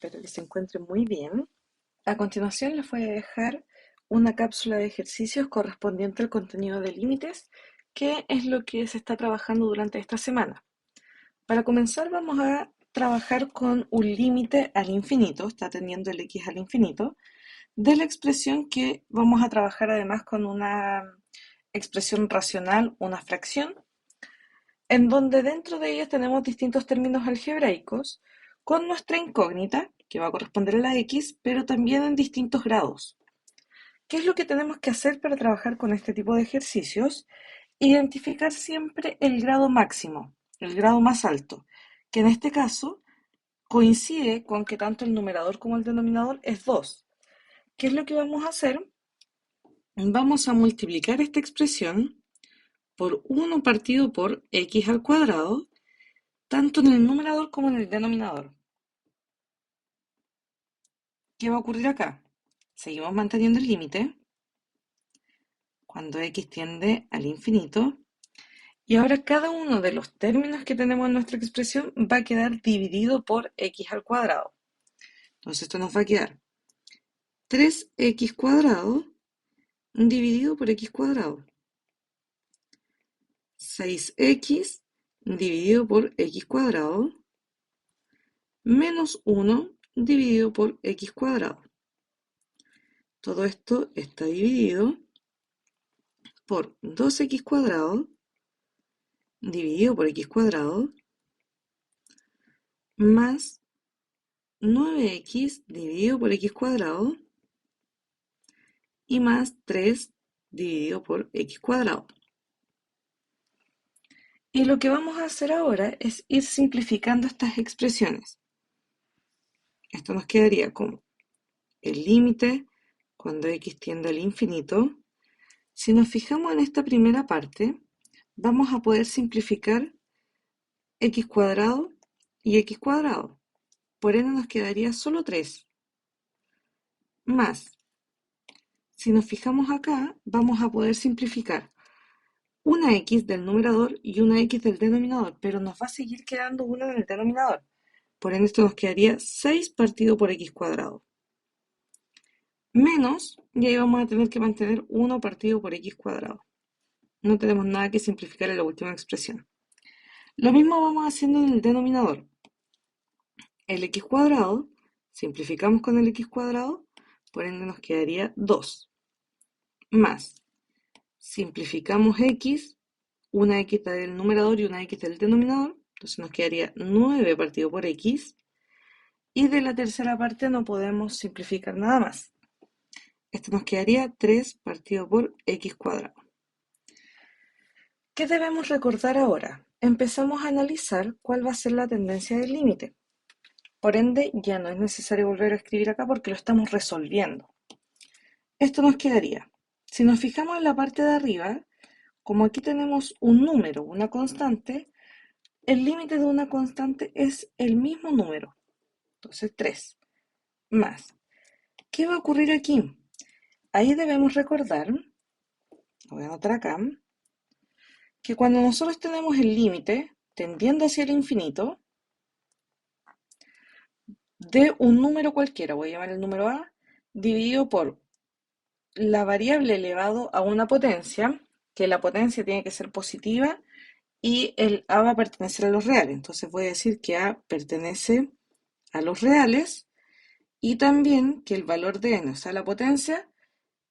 espero que se encuentren muy bien. A continuación les voy a dejar una cápsula de ejercicios correspondiente al contenido de límites, que es lo que se está trabajando durante esta semana. Para comenzar vamos a trabajar con un límite al infinito, está teniendo el x al infinito, de la expresión que vamos a trabajar además con una expresión racional, una fracción, en donde dentro de ellas tenemos distintos términos algebraicos con nuestra incógnita, que va a corresponder a la x, pero también en distintos grados. ¿Qué es lo que tenemos que hacer para trabajar con este tipo de ejercicios? Identificar siempre el grado máximo, el grado más alto, que en este caso coincide con que tanto el numerador como el denominador es 2. ¿Qué es lo que vamos a hacer? Vamos a multiplicar esta expresión por 1 partido por x al cuadrado, tanto en el numerador como en el denominador. ¿Qué va a ocurrir acá? Seguimos manteniendo el límite cuando x tiende al infinito. Y ahora cada uno de los términos que tenemos en nuestra expresión va a quedar dividido por x al cuadrado. Entonces esto nos va a quedar 3x cuadrado dividido por x cuadrado. 6x dividido por x cuadrado menos 1 dividido por x cuadrado. Todo esto está dividido por 2x cuadrado dividido por x cuadrado más 9x dividido por x cuadrado y más 3 dividido por x cuadrado. Y lo que vamos a hacer ahora es ir simplificando estas expresiones. Esto nos quedaría como el límite cuando x tiende al infinito. Si nos fijamos en esta primera parte, vamos a poder simplificar x cuadrado y x cuadrado. Por ende nos quedaría solo 3. Más, si nos fijamos acá, vamos a poder simplificar una x del numerador y una x del denominador, pero nos va a seguir quedando una en el denominador. Por ende esto nos quedaría 6 partido por x cuadrado. Menos, y ahí vamos a tener que mantener 1 partido por x cuadrado. No tenemos nada que simplificar en la última expresión. Lo mismo vamos haciendo en el denominador. El x cuadrado, simplificamos con el x cuadrado, por ende nos quedaría 2. Más, simplificamos x, una x del numerador y una x del denominador, entonces nos quedaría 9 partido por x, y de la tercera parte no podemos simplificar nada más. Esto nos quedaría 3 partido por x cuadrado. ¿Qué debemos recordar ahora? Empezamos a analizar cuál va a ser la tendencia del límite. Por ende, ya no es necesario volver a escribir acá porque lo estamos resolviendo. Esto nos quedaría, si nos fijamos en la parte de arriba, como aquí tenemos un número, una constante, el límite de una constante es el mismo número, entonces 3, más. ¿Qué va a ocurrir aquí? Ahí debemos recordar, lo voy a anotar acá, que cuando nosotros tenemos el límite tendiendo hacia el infinito, de un número cualquiera, voy a llamar el número a, dividido por la variable elevado a una potencia, que la potencia tiene que ser positiva y el a va a pertenecer a los reales. Entonces voy a decir que a pertenece a los reales y también que el valor de n, o sea, la potencia,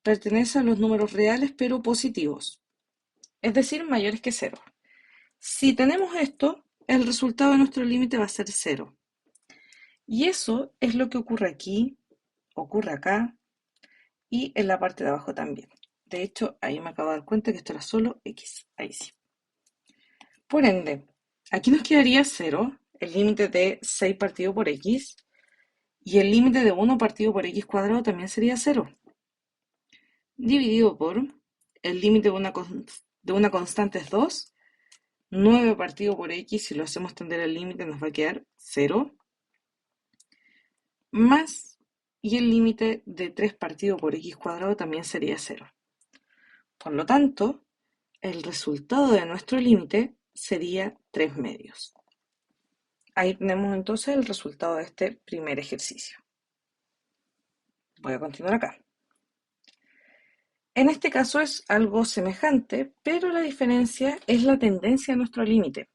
pertenece a los números reales pero positivos, es decir, mayores que 0. Si tenemos esto, el resultado de nuestro límite va a ser 0. Y eso es lo que ocurre aquí, ocurre acá y en la parte de abajo también. De hecho, ahí me acabo de dar cuenta que esto era solo x, ahí sí. Por ende, aquí nos quedaría 0, el límite de 6 partido por x, y el límite de 1 partido por x cuadrado también sería 0, dividido por el límite de una constante es 2, 9 partido por x, si lo hacemos tender al límite nos va a quedar 0, más, y el límite de 3 partido por x cuadrado también sería 0. Por lo tanto, el resultado de nuestro límite sería 3 medios. Ahí tenemos entonces el resultado de este primer ejercicio. Voy a continuar acá. En este caso es algo semejante, pero la diferencia es la tendencia a nuestro límite.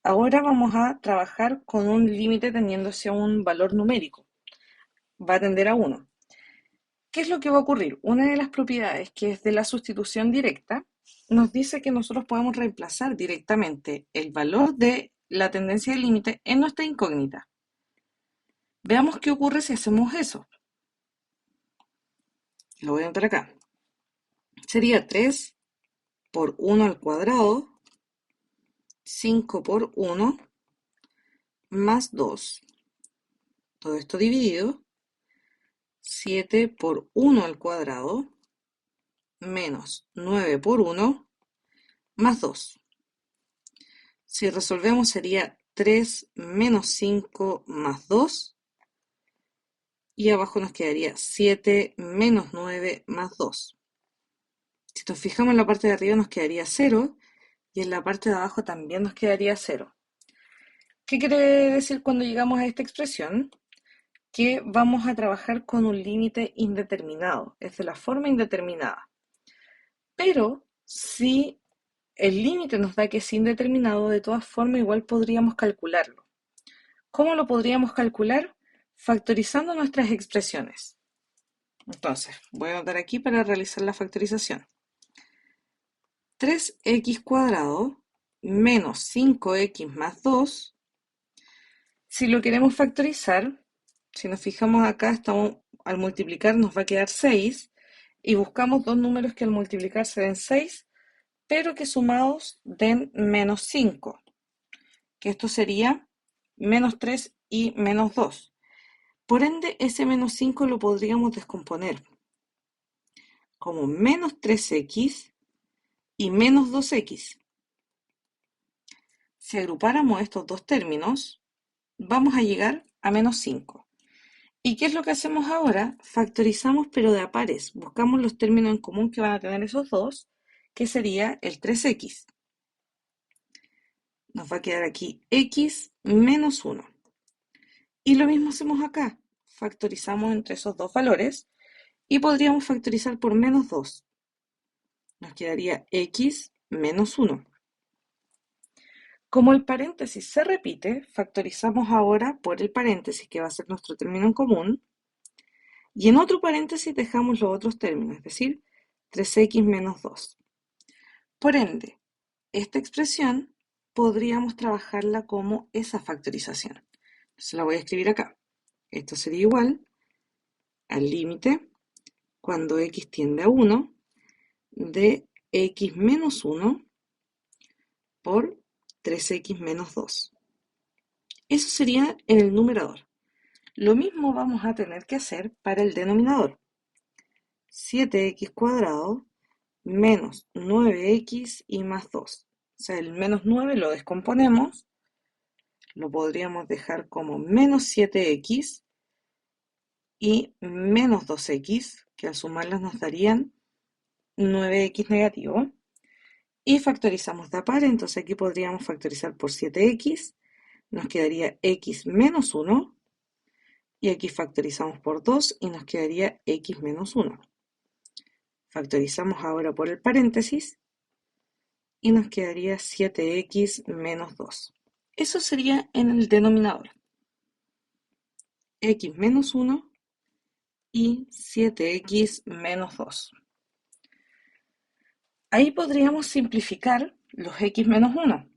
Ahora vamos a trabajar con un límite tendiendo hacia un valor numérico. Va a tender a 1. ¿Qué es lo que va a ocurrir? Una de las propiedades que es de la sustitución directa nos dice que nosotros podemos reemplazar directamente el valor de la tendencia del límite en nuestra incógnita. Veamos qué ocurre si hacemos eso. Lo voy a anotar acá. Sería 3 por 1 al cuadrado, 5 por 1, más 2. Todo esto dividido, 7 por 1 al cuadrado, menos 9 por 1, más 2. Si resolvemos sería 3 menos 5 más 2. Y abajo nos quedaría 7 menos 9 más 2. Si nos fijamos en la parte de arriba nos quedaría 0 y en la parte de abajo también nos quedaría 0. ¿Qué quiere decir cuando llegamos a esta expresión? Que vamos a trabajar con un límite indeterminado, es de la forma indeterminada. Pero si el límite nos da que es indeterminado, de todas formas igual podríamos calcularlo. ¿Cómo lo podríamos calcular? Factorizando nuestras expresiones. Entonces, voy a anotar aquí para realizar la factorización. 3x cuadrado menos 5x más 2. Si lo queremos factorizar, si nos fijamos acá, al multiplicar nos va a quedar 6 y buscamos dos números que al multiplicar se den 6, pero que sumados den menos 5, que esto sería menos 3 y menos 2. Por ende, ese menos 5 lo podríamos descomponer como menos 3x y menos 2x. Si agrupáramos estos dos términos, vamos a llegar a menos 5. ¿Y qué es lo que hacemos ahora? Factorizamos pero de a pares. Buscamos los términos en común que van a tener esos dos, que sería el 3x. Nos va a quedar aquí x menos 1. Y lo mismo hacemos acá. Factorizamos entre esos dos valores y podríamos factorizar por menos 2. Nos quedaría x menos 1. Como el paréntesis se repite, factorizamos ahora por el paréntesis, que va a ser nuestro término en común, y en otro paréntesis dejamos los otros términos, es decir, 3x menos 2. Por ende, esta expresión podríamos trabajarla como esa factorización. Entonces la voy a escribir acá. Esto sería igual al límite, cuando x tiende a 1, de x menos 1 por 3x menos 2. Eso sería en el numerador. Lo mismo vamos a tener que hacer para el denominador. 7x cuadrado menos 9x y más 2. O sea, el menos 9 lo descomponemos, lo podríamos dejar como menos 7x y menos 2x, que al sumarlas nos darían 9x negativo. Y factorizamos de a par, entonces aquí podríamos factorizar por 7x, nos quedaría x menos 1, y aquí factorizamos por 2 y nos quedaría x menos 1. Factorizamos ahora por el paréntesis y nos quedaría 7x menos 2. Eso sería en el denominador. X menos 1 y 7x menos 2. Ahí podríamos simplificar los x menos 1.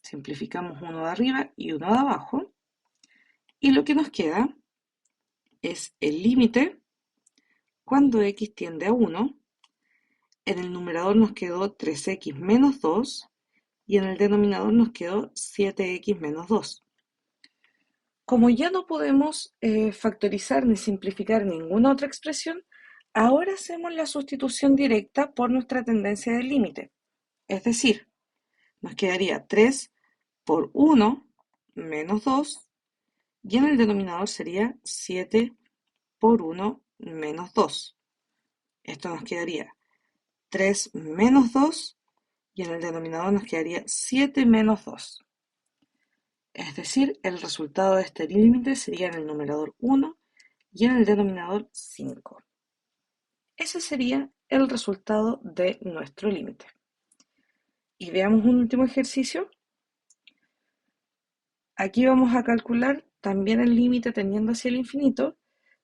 Simplificamos uno de arriba y uno de abajo. Y lo que nos queda es el límite cuando x tiende a 1. En el numerador nos quedó 3x menos 2 y en el denominador nos quedó 7x menos 2. Como ya no podemos factorizar ni simplificar ninguna otra expresión, ahora hacemos la sustitución directa por nuestra tendencia del límite. Es decir, nos quedaría 3 por 1 menos 2 y en el denominador sería 7 por 1 menos 2. Esto nos quedaría 3 menos 2 y en el denominador nos quedaría 7 menos 2. Es decir, el resultado de este límite sería en el numerador 1 y en el denominador 5. Ese sería el resultado de nuestro límite. Y veamos un último ejercicio. Aquí vamos a calcular también el límite tendiendo hacia el infinito,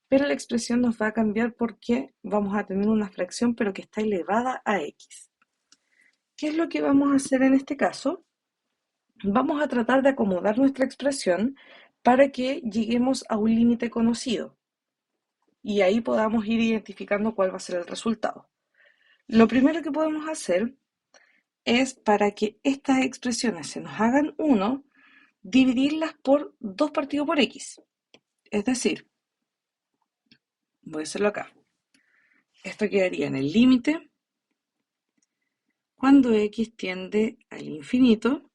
pero la expresión nos va a cambiar porque vamos a tener una fracción pero que está elevada a x. ¿Qué es lo que vamos a hacer en este caso? Vamos a tratar de acomodar nuestra expresión para que lleguemos a un límite conocido y ahí podamos ir identificando cuál va a ser el resultado. Lo primero que podemos hacer es, para que estas expresiones se nos hagan 1, dividirlas por 2 partido por x. Es decir, voy a hacerlo acá. Esto quedaría en el límite cuando x tiende al infinito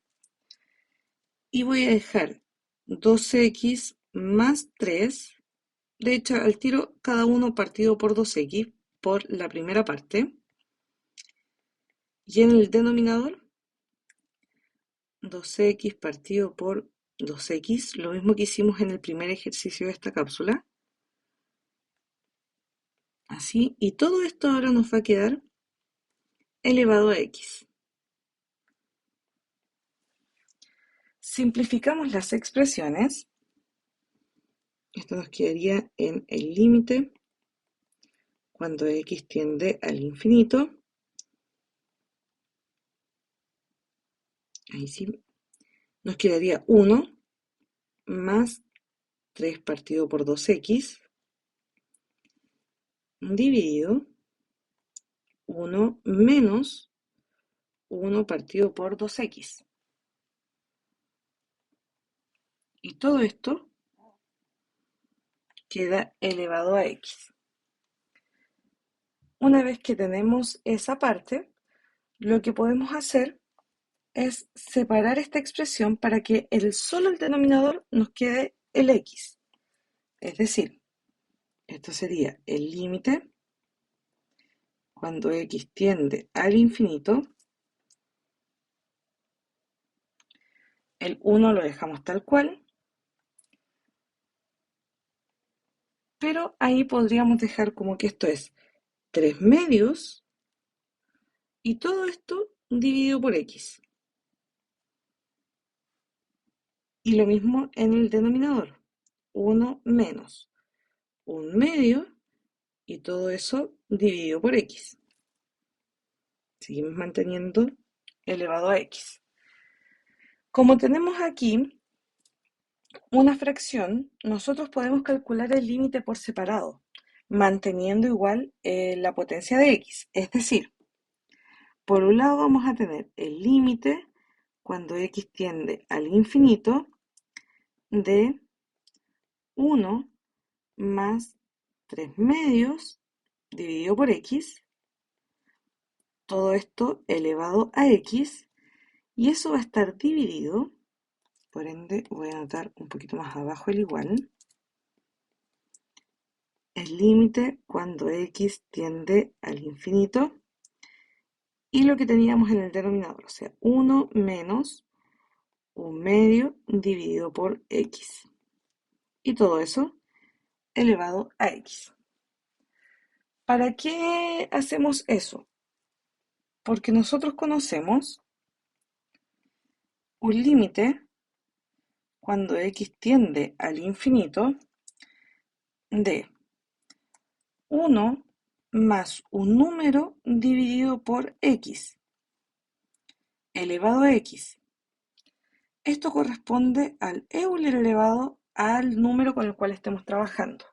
y voy a dejar 2x más 3. De hecho, al tiro cada uno partido por 2x por la primera parte. Y en el denominador, 2x partido por 2x, lo mismo que hicimos en el primer ejercicio de esta cápsula. Así, y todo esto ahora nos va a quedar elevado a x. Simplificamos las expresiones. Esto nos quedaría en el límite cuando x tiende al infinito. Ahí sí. Nos quedaría 1 más 3 partido por 2x dividido 1 menos 1 partido por 2x. Y todo esto queda elevado a x. Una vez que tenemos esa parte, lo que podemos hacer es separar esta expresión para que solo el denominador nos quede el x. Es decir, esto sería el límite cuando x tiende al infinito. El 1 lo dejamos tal cual, pero ahí podríamos dejar como que esto es 3 medios y todo esto dividido por x. Y lo mismo en el denominador, 1 menos 1 medio y todo eso dividido por x. Seguimos manteniendo elevado a x. Como tenemos aquí una fracción, nosotros podemos calcular el límite por separado, manteniendo igual la potencia de x. Es decir, por un lado vamos a tener el límite cuando x tiende al infinito de 1 más 3 medios dividido por x, todo esto elevado a x, y eso va a estar dividido, por ende voy a anotar un poquito más abajo el igual, el límite cuando x tiende al infinito, y lo que teníamos en el denominador, o sea, 1 menos 1 medio dividido por x, y todo eso elevado a x. ¿Para qué hacemos eso? Porque nosotros conocemos un límite cuando x tiende al infinito de 1 más un número dividido por x, elevado a x. Esto corresponde al Euler elevado al número con el cual estemos trabajando.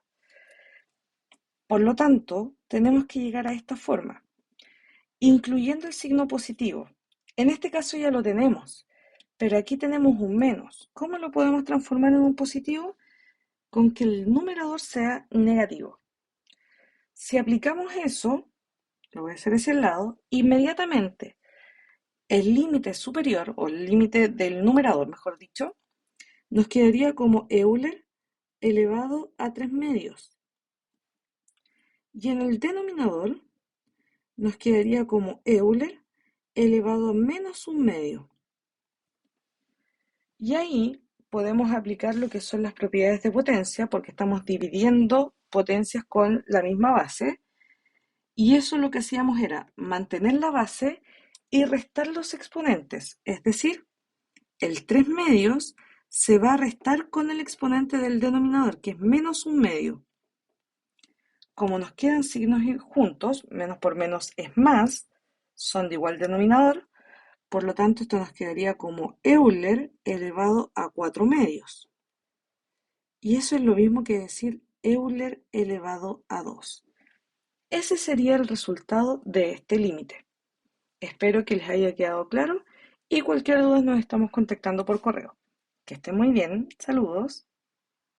Por lo tanto, tenemos que llegar a esta forma, incluyendo el signo positivo. En este caso ya lo tenemos, pero aquí tenemos un menos. ¿Cómo lo podemos transformar en un positivo? Con que el numerador sea negativo. Si aplicamos eso, lo voy a hacer hacia el lado, inmediatamente el límite superior, o el límite del numerador, mejor dicho, nos quedaría como Euler elevado a 3 medios. Y en el denominador nos quedaría como Euler elevado a menos un medio. Y ahí podemos aplicar lo que son las propiedades de potencia porque estamos dividiendo potencias con la misma base. Y eso lo que hacíamos era mantener la base y restar los exponentes. Es decir, el 3 medios se va a restar con el exponente del denominador, que es menos un medio. Como nos quedan signos juntos, menos por menos es más, son de igual denominador, por lo tanto esto nos quedaría como Euler elevado a 4 medios. Y eso es lo mismo que decir Euler elevado a 2. Ese sería el resultado de este límite. Espero que les haya quedado claro y cualquier duda nos estamos contactando por correo. Que estén muy bien, saludos.